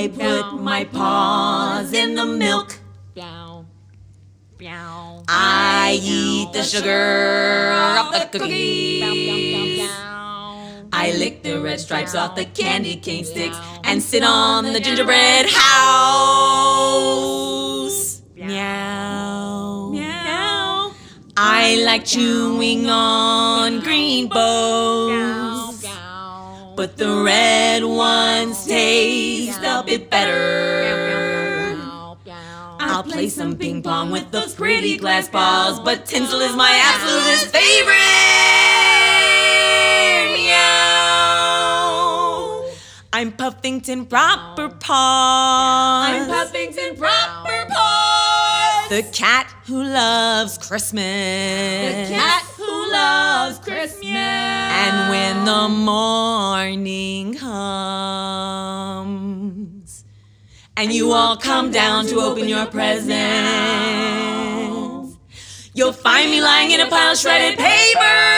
I put my paws in the milk. I eat the sugar off the cookies. I lick the red stripes off the candy cane sticks and sit on the gingerbread house. Meow. Meow. I like chewing on green bows, but the red ones taste a bit better. I'll play some ping pong with those pretty glass balls, but tinsel is my absolute favorite. Meow. I'm Puffington Proper Paws. I'm Puffington Proper Paws. The cat who loves Christmas. The cat who loves Christmas. And when the morning comes and you all come down to open your presents, you'll find me lying in a pile of shredded paper.